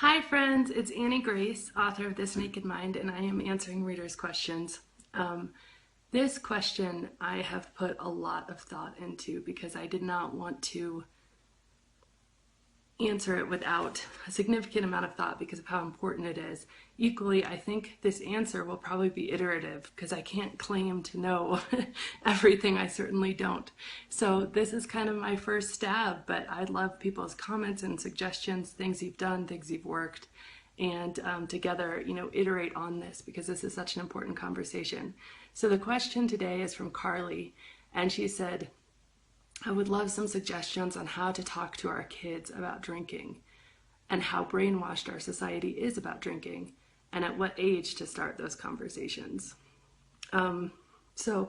Hi friends, it's Annie Grace, author of This Naked Mind, and I am answering readers' questions. This question I have put a lot of thought into because I did not want to answer it without a significant amount of thought because of how important it is. Equally, I think this answer will probably be iterative because I can't claim to know everything. I certainly don't. So this is kind of my first stab, but I'd love people's comments and suggestions, things you've done, things you've worked, and together, iterate on this because this is such an important conversation. So the question today is from Carly, and she said, I would love some suggestions on how to talk to our kids about drinking and how brainwashed our society is about drinking and at what age to start those conversations. So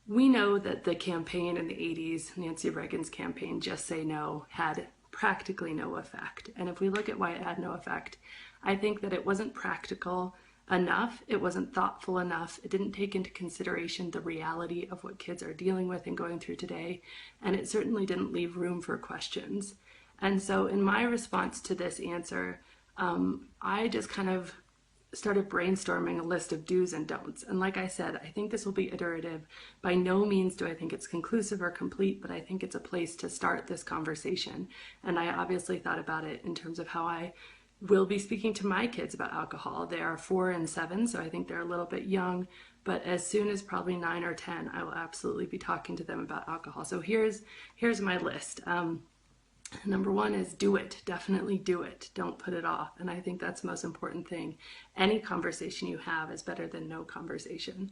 we know that the campaign in the 80s, Nancy Reagan's campaign, Just Say No, had practically no effect. And if we look at why it had no effect, I think that it wasn't practical enough, it wasn't thoughtful enough, it didn't take into consideration the reality of what kids are dealing with and going through today, and it certainly didn't leave room for questions. And so in my response to this answer, I just kind of started brainstorming a list of do's and don'ts. And like I said, I think this will be iterative. By no means do I think it's conclusive or complete, but I think it's a place to start this conversation. And I obviously thought about it in terms of how I will be speaking to my kids about alcohol. They are 4 and 7, so I think they're a little bit young, but as soon as probably 9 or 10, I will absolutely be talking to them about alcohol. So here's my list. Number 1 is do it. Definitely do it. Don't put it off. And I think that's the most important thing. Any conversation you have is better than no conversation.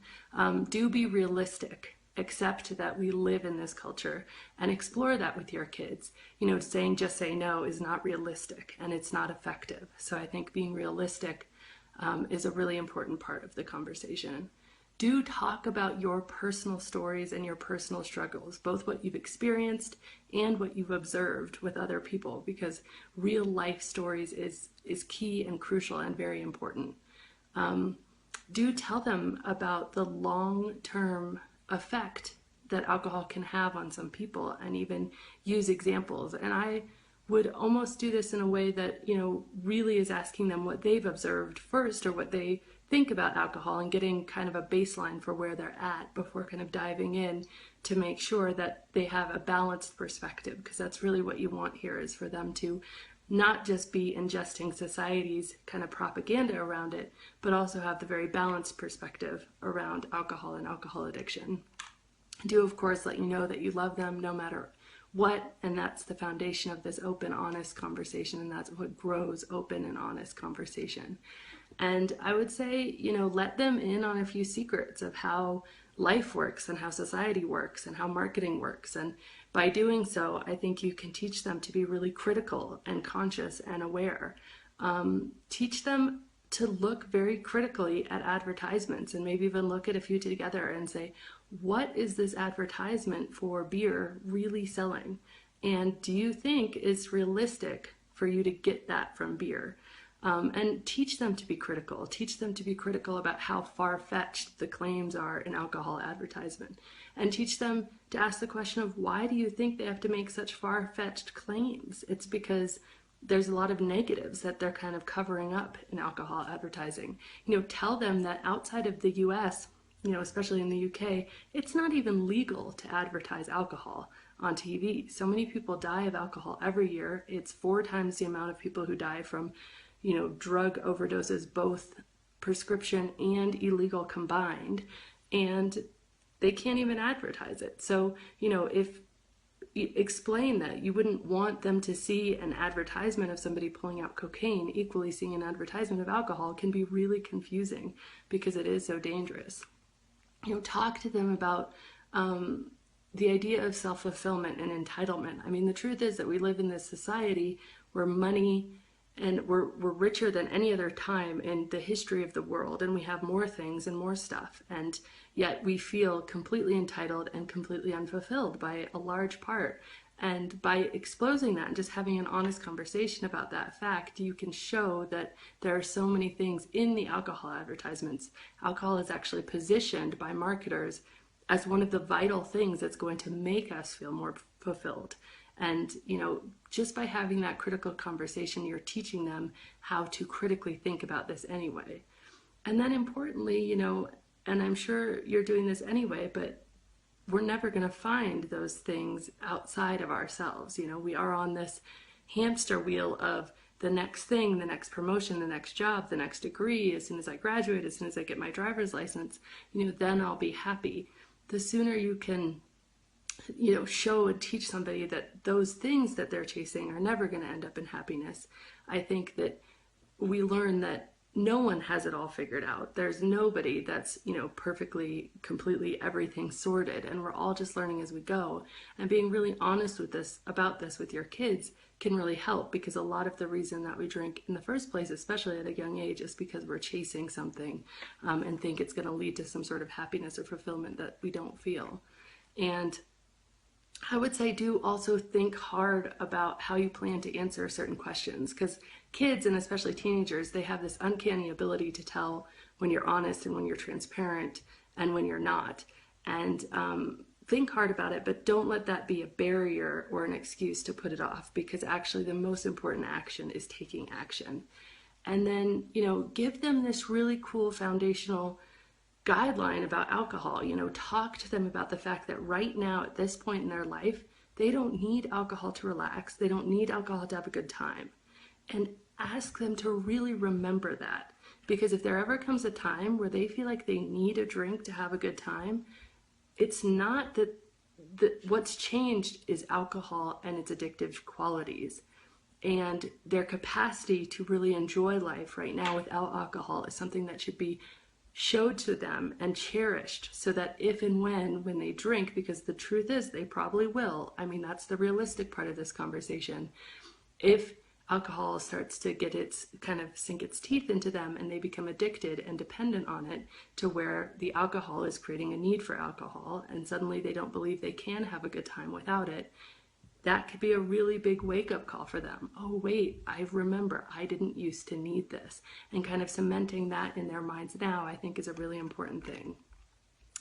Do be realistic. Accept that we live in this culture and explore that with your kids. Saying just say no is not realistic and it's not effective. So I think being realistic is a really important part of the conversation. Do talk about your personal stories and your personal struggles, both what you've experienced and what you've observed with other people, because real life stories is key and crucial and very important. Do tell them about the long-term effect that alcohol can have on some people and even use examples. And I would almost do this in a way that, really is asking them what they've observed first or what they think about alcohol and getting kind of a baseline for where they're at before kind of diving in to make sure that they have a balanced perspective, because that's really what you want here, is for them to not just be ingesting society's kind of propaganda around it, but also have the very balanced perspective around alcohol and alcohol addiction. Do, of course, let you know that you love them no matter what, and that's the foundation of this open, honest conversation, and that's what grows open and honest conversation. And I would say, let them in on a few secrets of how life works and how society works and how marketing works. And by doing so, I think you can teach them to be really critical and conscious and aware. Teach them to look very critically at advertisements and maybe even look at a few together and say, what is this advertisement for beer really selling? And do you think it's realistic for you to get that from beer? And teach them to be critical. Teach them to be critical about how far-fetched the claims are in alcohol advertisement. And teach them to ask the question of, why do you think they have to make such far-fetched claims? It's because there's a lot of negatives that they're kind of covering up in alcohol advertising. Tell them that outside of the US, especially in the UK, it's not even legal to advertise alcohol on TV. So many people die of alcohol every year. It's 4 times the amount of people who die from drug overdoses, both prescription and illegal combined, and they can't even advertise it. So, if you explain that you wouldn't want them to see an advertisement of somebody pulling out cocaine, equally seeing an advertisement of alcohol can be really confusing because it is so dangerous. Talk to them about the idea of self-fulfillment and entitlement. I mean, the truth is that we live in this society where money, and we're richer than any other time in the history of the world, and we have more things and more stuff, and yet we feel completely entitled and completely unfulfilled by a large part. And by exposing that and just having an honest conversation about that fact, you can show that there are so many things in the alcohol advertisements. Alcohol is actually positioned by marketers as one of the vital things that's going to make us feel more fulfilled. And, just by having that critical conversation, you're teaching them how to critically think about this anyway. And then importantly, and I'm sure you're doing this anyway, but we're never going to find those things outside of ourselves. We are on this hamster wheel of the next thing, the next promotion, the next job, the next degree. As soon as I graduate, as soon as I get my driver's license, then I'll be happy. The sooner you can, show and teach somebody that those things that they're chasing are never going to end up in happiness, I think that we learn that no one has it all figured out. There's nobody that's, perfectly, completely everything sorted, and we're all just learning as we go. And being really honest about this with your kids can really help, because a lot of the reason that we drink in the first place, especially at a young age, is because we're chasing something and think it's going to lead to some sort of happiness or fulfillment that we don't feel. And I would say do also think hard about how you plan to answer certain questions, because kids, and especially teenagers, they have this uncanny ability to tell when you're honest and when you're transparent and when you're not. And think hard about it, but don't let that be a barrier or an excuse to put it off, because actually the most important action is taking action. And then, give them this really cool foundational guideline about alcohol. Talk to them about the fact that right now at this point in their life, they don't need alcohol to relax. They don't need alcohol to have a good time. And ask them to really remember that, because if there ever comes a time where they feel like they need a drink to have a good time, it's not that what's changed is alcohol and its addictive qualities. And their capacity to really enjoy life right now without alcohol is something that should be showed to them and cherished, so that if and when they drink, because the truth is they probably will, that's the realistic part of this conversation, if alcohol starts to sink its teeth into them and they become addicted and dependent on it, to where the alcohol is creating a need for alcohol and suddenly they don't believe they can have a good time without it, that could be a really big wake-up call for them. Oh, wait, I remember I didn't used to need this. And kind of cementing that in their minds now, I think, is a really important thing.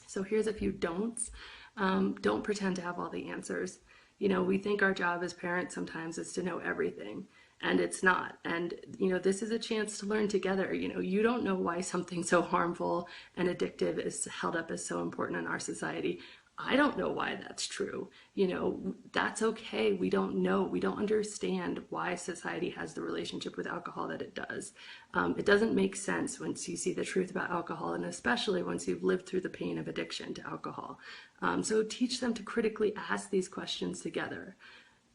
So here's a few don'ts. Don't pretend to have all the answers. We think our job as parents sometimes is to know everything, and it's not. And, this is a chance to learn together. You don't know why something so harmful and addictive is held up as so important in our society. I don't know why that's true. That's okay. We don't know. We don't understand why society has the relationship with alcohol that it does. It doesn't make sense once you see the truth about alcohol, and especially once you've lived through the pain of addiction to alcohol. So teach them to critically ask these questions together.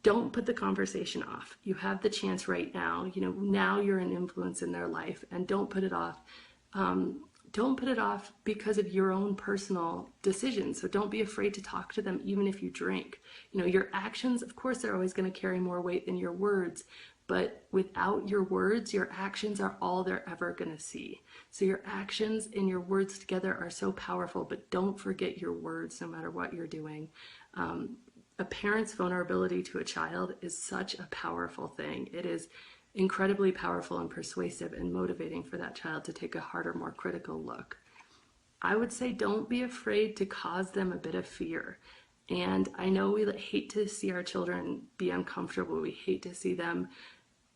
Don't put the conversation off. You have the chance right now. Now you're an influence in their life, and don't put it off. Don't put it off because of your own personal decisions. So don't be afraid to talk to them, even if you drink. Your actions, of course, they're always going to carry more weight than your words. But without your words, your actions are all they're ever going to see. So your actions and your words together are so powerful, but don't forget your words no matter what you're doing. A parent's vulnerability to a child is such a powerful thing. It is incredibly powerful and persuasive and motivating for that child to take a harder, more critical look. I would say don't be afraid to cause them a bit of fear. And I know we hate to see our children be uncomfortable. We hate to see them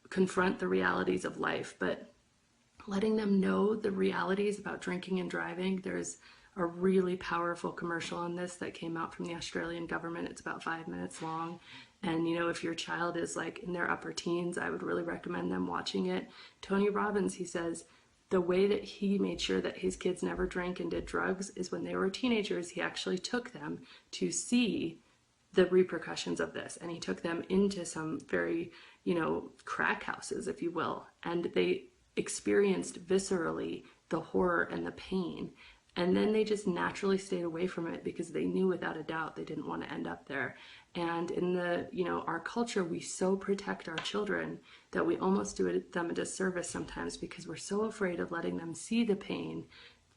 confront the realities of life, but letting them know the realities about drinking and driving. There's a really powerful commercial on this that came out from the Australian government. It's about 5 minutes long. And, if your child is in their upper teens, I would really recommend them watching it. Tony Robbins, he says, the way that he made sure that his kids never drank and did drugs is when they were teenagers, he actually took them to see the repercussions of this. And he took them into some very, crack houses, if you will. And they experienced viscerally the horror and the pain. And then they just naturally stayed away from it because they knew without a doubt they didn't want to end up there. And in our culture, we so protect our children that we almost do them a disservice sometimes, because we're so afraid of letting them see the pain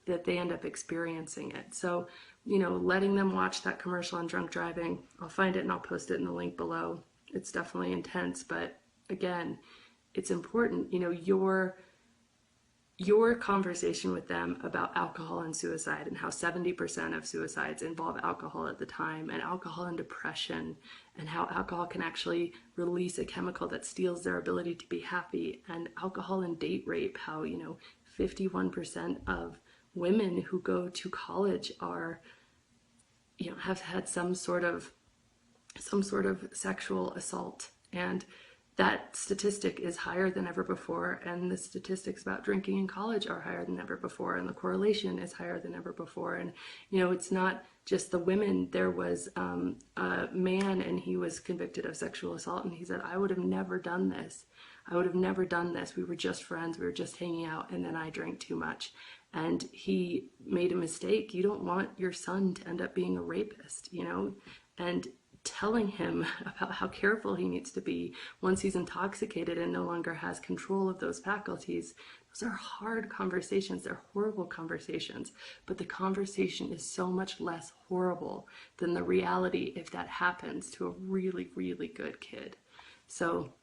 that they end up experiencing it. So, letting them watch that commercial on drunk driving, I'll find it and I'll post it in the link below. It's definitely intense, but again, it's important. your conversation with them about alcohol and suicide and how 70% of suicides involve alcohol at the time, and alcohol and depression, and how alcohol can actually release a chemical that steals their ability to be happy, and alcohol and date rape, how 51% of women who go to college are have had some sort of sexual assault, and that statistic is higher than ever before, and the statistics about drinking in college are higher than ever before, and the correlation is higher than ever before. And it's not just the women. There was a man, and he was convicted of sexual assault, and he said, I would have never done this. We were just friends, we were just hanging out, and then I drank too much. And he made a mistake. You don't want your son to end up being a rapist, and telling him about how careful he needs to be once he's intoxicated and no longer has control of those faculties. Those are hard conversations. They're horrible conversations, but the conversation is so much less horrible than the reality if that happens to a really, really good kid. So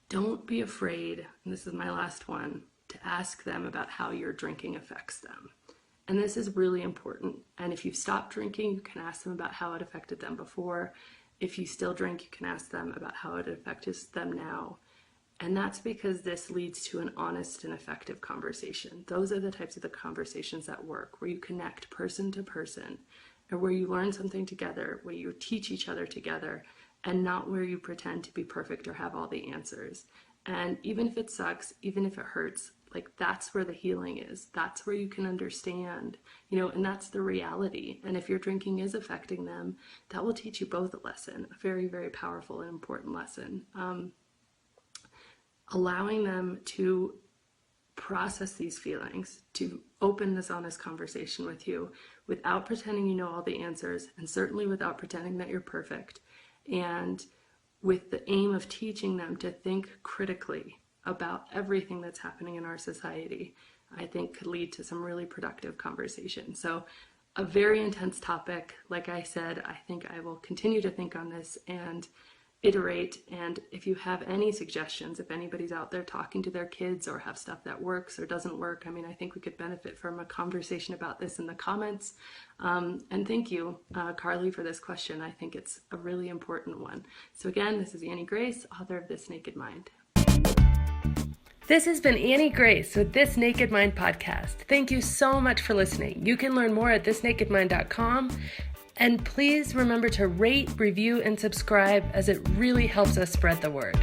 don't be afraid, and this is my last one, to ask them about how your drinking affects them. And this is really important. And if you've stopped drinking, you can ask them about how it affected them before. If you still drink, you can ask them about how it affects them now. And that's because this leads to an honest and effective conversation. Those are the types of the conversations that work, where you connect person to person, and where you learn something together, where you teach each other together, and not where you pretend to be perfect or have all the answers. And even if it sucks, even if it hurts, that's where the healing is. That's where you can understand, and that's the reality. And if your drinking is affecting them, that will teach you both a lesson, a very, very powerful and important lesson. Allowing them to process these feelings, to open this honest conversation with you without pretending you know all the answers, and certainly without pretending that you're perfect, and with the aim of teaching them to think critically about everything that's happening in our society, I think could lead to some really productive conversation. So a very intense topic. Like I said, I think I will continue to think on this and iterate. And if you have any suggestions, if anybody's out there talking to their kids or have stuff that works or doesn't work, I think we could benefit from a conversation about this in the comments. And thank you, Carly, for this question. I think it's a really important one. So again, this is Annie Grace, author of This Naked Mind. This has been Annie Grace with This Naked Mind podcast. Thank you so much for listening. You can learn more at thisnakedmind.com. And please remember to rate, review, and subscribe, as it really helps us spread the word.